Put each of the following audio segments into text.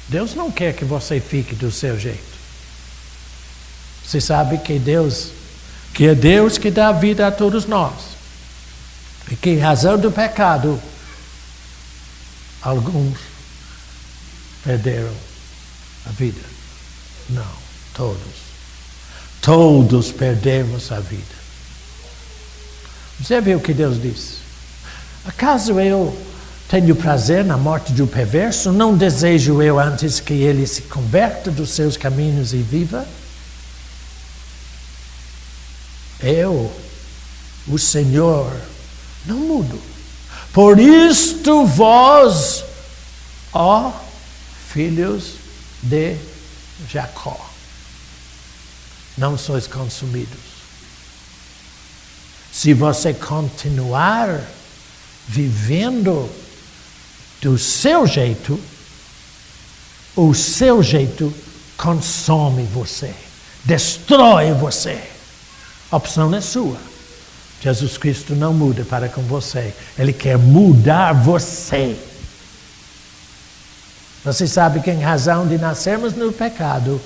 Deus não quer que você fique do seu jeito. Você sabe que é Deus que dá vida a todos nós. E que em razão do pecado, alguns perderam a vida. Não, todos. Todos perdemos a vida. Você viu o que Deus disse? Acaso eu tenho prazer na morte do perverso? Não desejo eu antes que ele se converta dos seus caminhos e viva? Eu, o Senhor, não mudo. Por isto vós, ó filhos de Jacó, não sois consumidos. Se você continuar vivendo do seu jeito, o seu jeito consome você, destrói você. A opção é sua. Jesus Cristo não muda para com você. Ele quer mudar você. Você sabe que em razão de nascermos no pecado,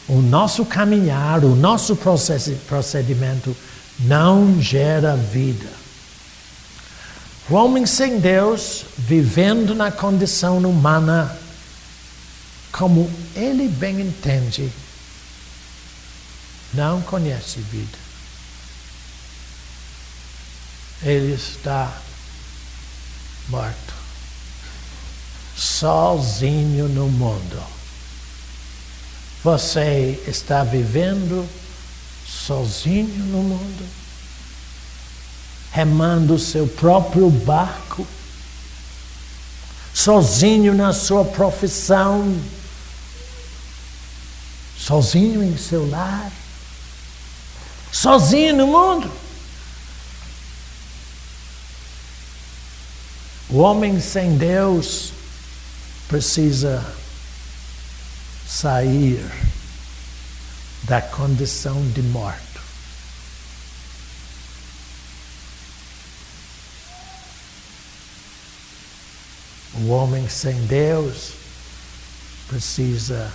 o nosso caminhar, o nosso procedimento não gera vida. O homem sem Deus, vivendo na condição humana, como ele bem entende, não conhece vida. Ele está morto, sozinho no mundo. Você está vivendo sozinho no mundo, remando o seu próprio barco, sozinho na sua profissão, sozinho em seu lar, sozinho no mundo. O homem sem Deus precisa sair da condição de morto. O homem sem Deus precisa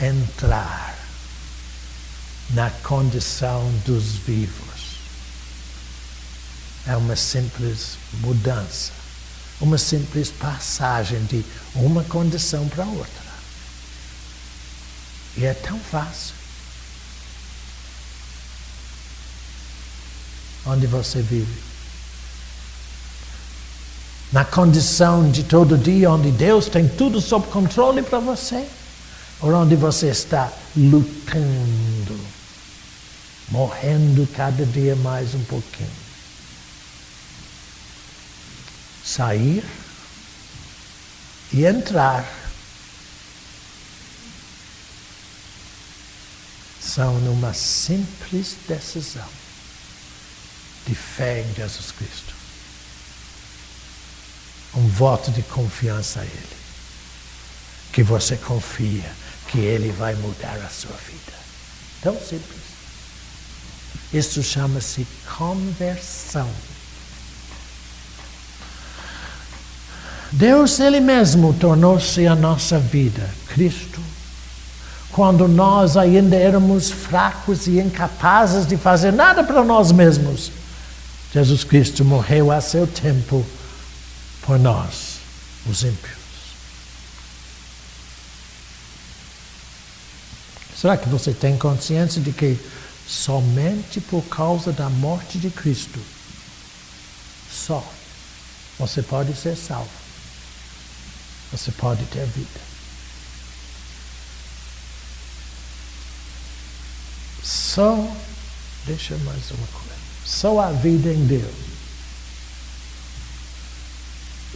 entrar na condição dos vivos. É uma simples mudança, uma simples passagem de uma condição para outra. E é tão fácil. Onde você vive? Na condição de todo dia, onde Deus tem tudo sob controle para você? Ou onde você está lutando, morrendo cada dia mais um pouquinho? Sair e entrar são numa simples decisão de fé em Jesus Cristo. Um voto de confiança a Ele. Que você confia que Ele vai mudar a sua vida. Tão simples. Isso chama-se conversão. Deus, Ele mesmo, tornou-se a nossa vida, Cristo. Quando nós ainda éramos fracos e incapazes de fazer nada para nós mesmos, Jesus Cristo morreu a seu tempo por nós, os ímpios. Será que você tem consciência de que somente por causa da morte de Cristo, só, você pode ser salvo? Você pode ter vida. Deixa mais uma coisa. Só há vida em Deus.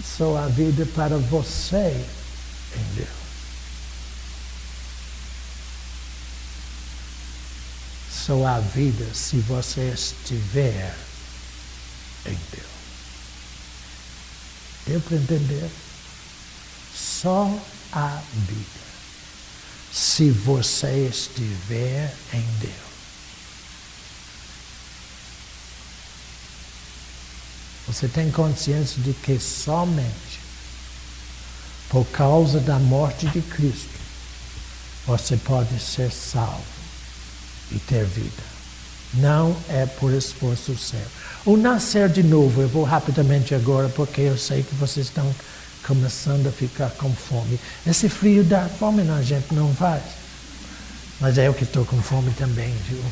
Só há vida para você em Deus. Só há vida se você estiver em Deus. Deu para entender? Só há vida se você estiver em Deus. Você tem consciência de que somente por causa da morte de Cristo, você pode ser salvo e ter vida. Não é por esforço seu. O nascer de novo, eu vou rapidamente agora, porque eu sei que vocês estão começando a ficar com fome. Esse frio dá fome na gente, não faz? Mas eu que estou com fome também, viu?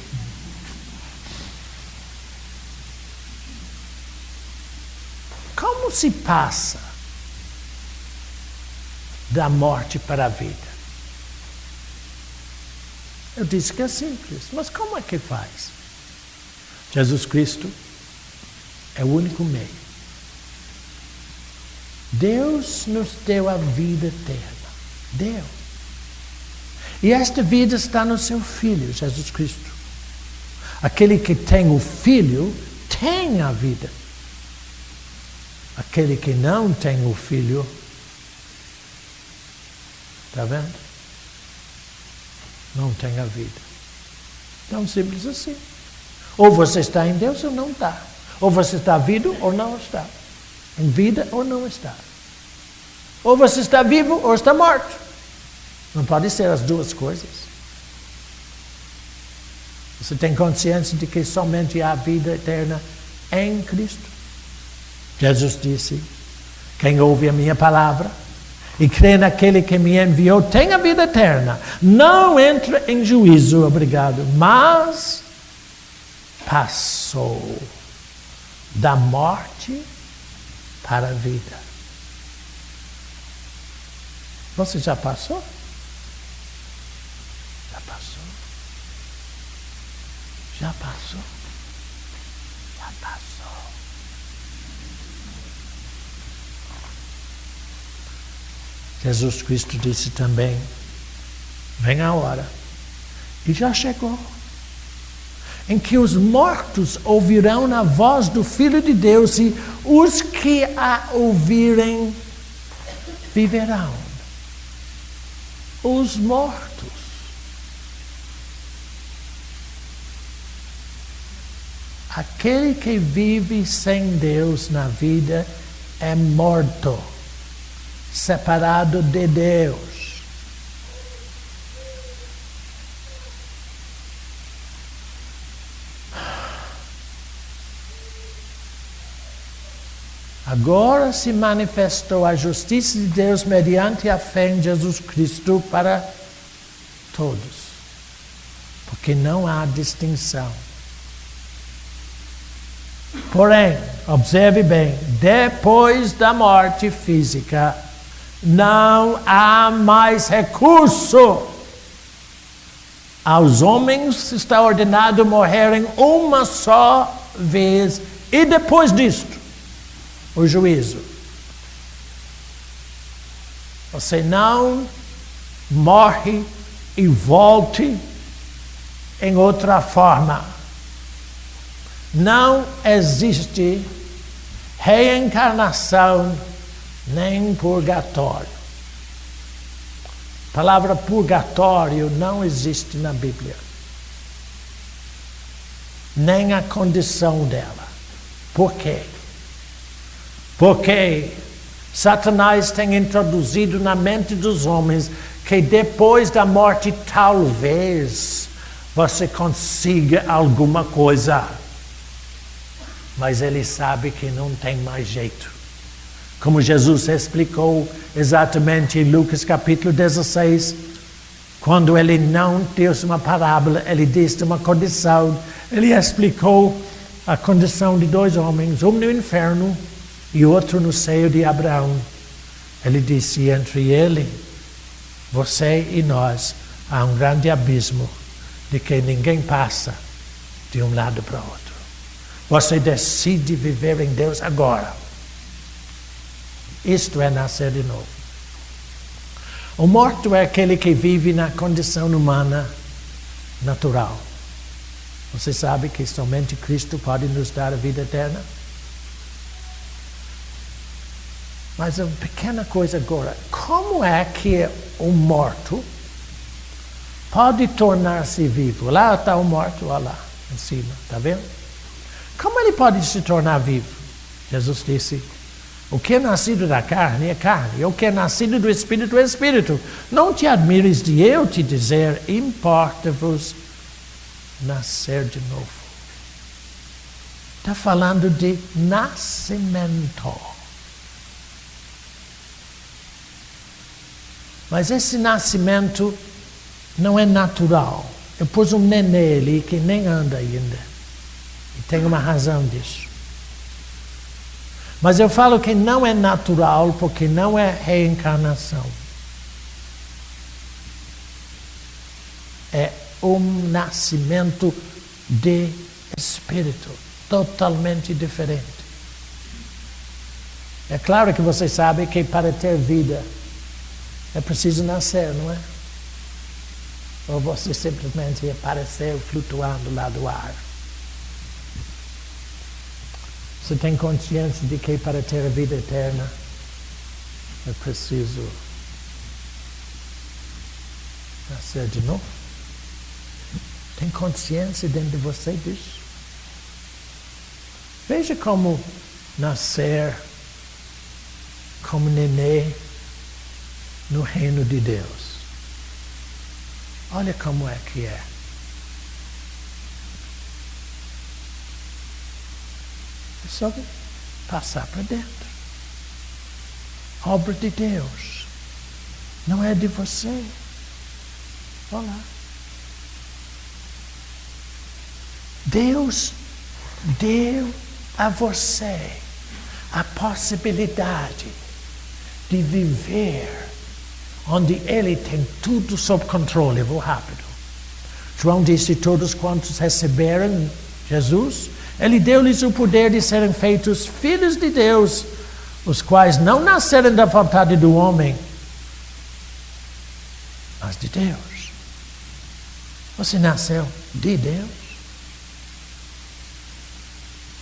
Como se passa da morte para a vida? Eu disse que é simples, mas como é que faz? Jesus Cristo é o único meio. Deus nos deu a vida eterna. Deu. E esta vida está no seu Filho, Jesus Cristo. Aquele que tem o Filho tem a vida. Aquele que não tem o Filho, está vendo? Não tem a vida. Tão simples assim. Ou você está em Deus ou não está. Ou você está vivo ou não está. Em vida ou não está. Ou você está vivo ou está morto. Não pode ser as duas coisas. Você tem consciência de que somente há vida eterna em Cristo. Jesus disse, quem ouve a minha palavra e crê naquele que me enviou tem a vida eterna. Não entra em juízo, obrigado, mas passou da morte para a vida. Você já passou? Já passou? Já passou? Já passou? Jesus Cristo disse também, vem a hora, e já chegou, em que os mortos ouvirão a voz do Filho de Deus e os que a ouvirem viverão. Os mortos. Aquele que vive sem Deus na vida é morto, separado de Deus. Agora se manifestou a justiça de Deus mediante a fé em Jesus Cristo para todos, porque não há distinção. Porém, observe bem, depois da morte física, não há mais recurso. Aos homens está ordenado morrerem uma só vez, e depois disto, o juízo. Você não morre e volte em outra forma. Não existe reencarnação nem purgatório. A palavra purgatório não existe na Bíblia. Nem a condição dela. Por quê? Porque Satanás tem introduzido na mente dos homens que depois da morte talvez você consiga alguma coisa. Mas ele sabe que não tem mais jeito. Como Jesus explicou exatamente em Lucas capítulo 16, quando ele não disse uma parábola, ele disse uma condição. Ele explicou a condição de dois homens, um no inferno e outro no seio de Abraão. Ele disse, entre ele, você e nós, há um grande abismo de que ninguém passa de um lado para o outro. Você decide viver em Deus agora. Isto é nascer de novo. O morto é aquele que vive na condição humana natural. Você sabe que somente Cristo pode nos dar a vida eterna? Mas uma pequena coisa agora. Como é que o morto pode tornar-se vivo? Lá está o morto, olha lá, em cima, está vendo? Como ele pode se tornar vivo? Jesus disse, O que é nascido da carne é carne, o que é nascido do Espírito é Espírito. Não te admires de eu te dizer, importa-vos nascer de novo. Está falando de nascimento. Mas esse nascimento não é natural. Eu pus um nenê ali que nem anda ainda. E tem uma razão disso. Mas eu falo que não é natural porque não é reencarnação. É um nascimento de espírito, totalmente diferente. É claro que você sabe que para ter vida é preciso nascer, não é? Ou você simplesmente apareceu flutuando lá do ar. Você tem consciência de que para ter a vida eterna é preciso nascer de novo? Tem consciência dentro de você disso? Veja como nascer como nenê no reino de Deus. Olha como é que é. É só passar para dentro. Obra de Deus. Não é de você. Olá. Deus deu a você a possibilidade de viver onde Ele tem tudo sob controle. Eu vou rápido. João disse, todos quantos receberam Jesus, Ele deu-lhes o poder de serem feitos filhos de Deus, os quais não nasceram da vontade do homem, mas de Deus. Você nasceu de Deus.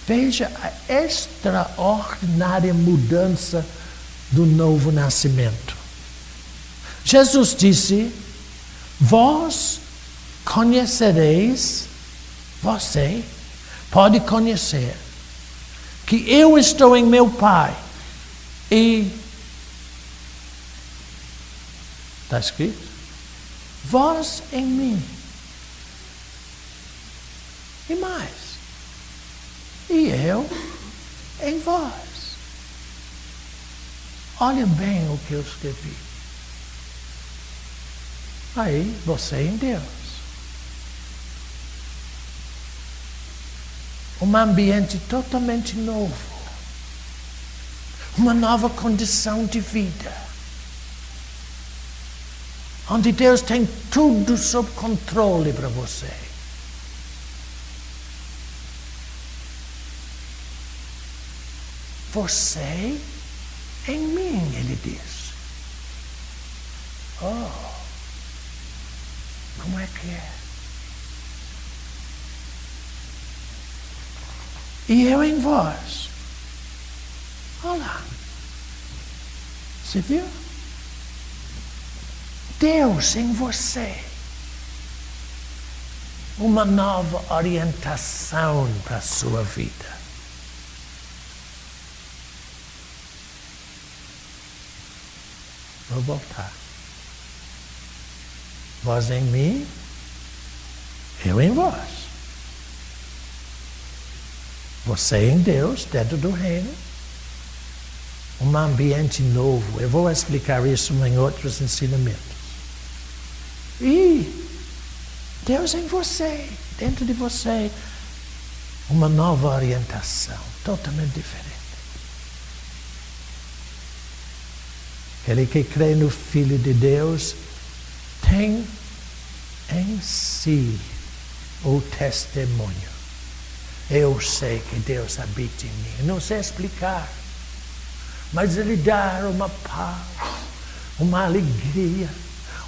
Veja a extraordinária mudança do novo nascimento. Jesus disse, vós conhecereis, você pode conhecer, que eu estou em meu Pai e, está escrito, vós em mim, e mais, e eu em vós. Olha bem o que eu escrevi. Aí, você em Deus. Um ambiente totalmente novo. Uma nova condição de vida. Onde Deus tem tudo sob controle para você. Você em mim, ele diz. Oh, como é que é? E eu em vós. Olá. Você viu? Deus em você. Uma nova orientação para a sua vida. Vou voltar. Vós em mim, eu em vós. Você em Deus, dentro do reino. Um ambiente novo. Eu vou explicar isso em outros ensinamentos. E Deus em você, dentro de você. Uma nova orientação, totalmente diferente. Aquele que crê no Filho de Deus tem em si o testemunho. Eu sei que Deus habita em mim. Eu não sei explicar, mas Ele dá uma paz, uma alegria,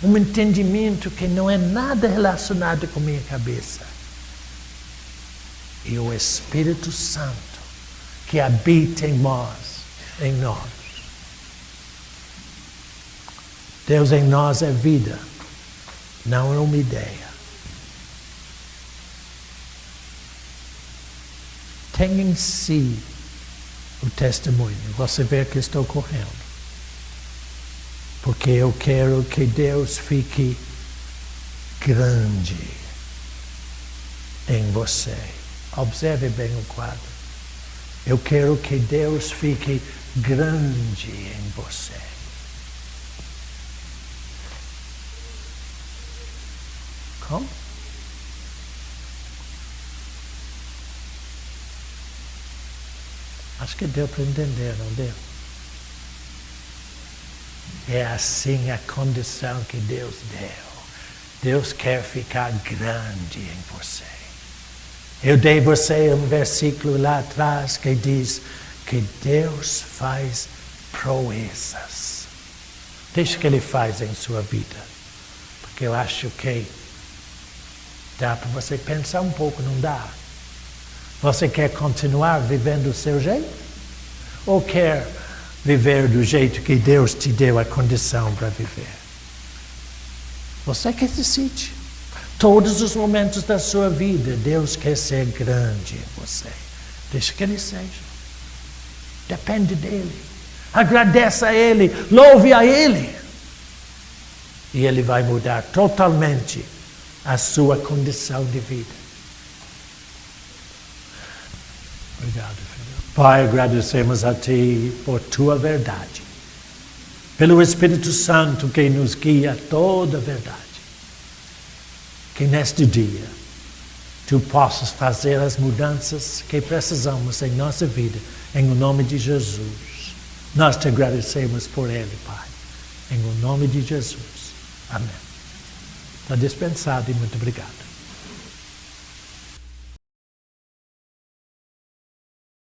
um entendimento que não é nada relacionado com minha cabeça. E o Espírito Santo que habita em nós. Deus em nós é vida, não é uma ideia. Tem em si o testemunho. Você vê que estou correndo. Porque eu quero que Deus fique grande em você. Observe bem o quadro. Eu quero que Deus fique grande em você. Como? Acho que deu para entender, não deu? É assim a condição que Deus deu. Deus quer ficar grande em você. Eu dei você um versículo lá atrás que diz que Deus faz proezas. Deixa que Ele faz em sua vida. Porque eu acho que dá para você pensar um pouco, não dá? Você quer continuar vivendo do seu jeito? Ou quer viver do jeito que Deus te deu a condição para viver? Você que decide. Todos os momentos da sua vida, Deus quer ser grande em você. Deixa que Ele seja. Depende dEle. Agradeça a Ele. Louve a Ele. E Ele vai mudar totalmente a sua condição de vida. Obrigado, filho. Pai, agradecemos a Ti por Tua verdade. Pelo Espírito Santo que nos guia a toda a verdade. Que neste dia Tu possas fazer as mudanças que precisamos em nossa vida. Em o nome de Jesus. Nós Te agradecemos por Ele, Pai. Em o nome de Jesus. Amém. Está dispensado e muito obrigado.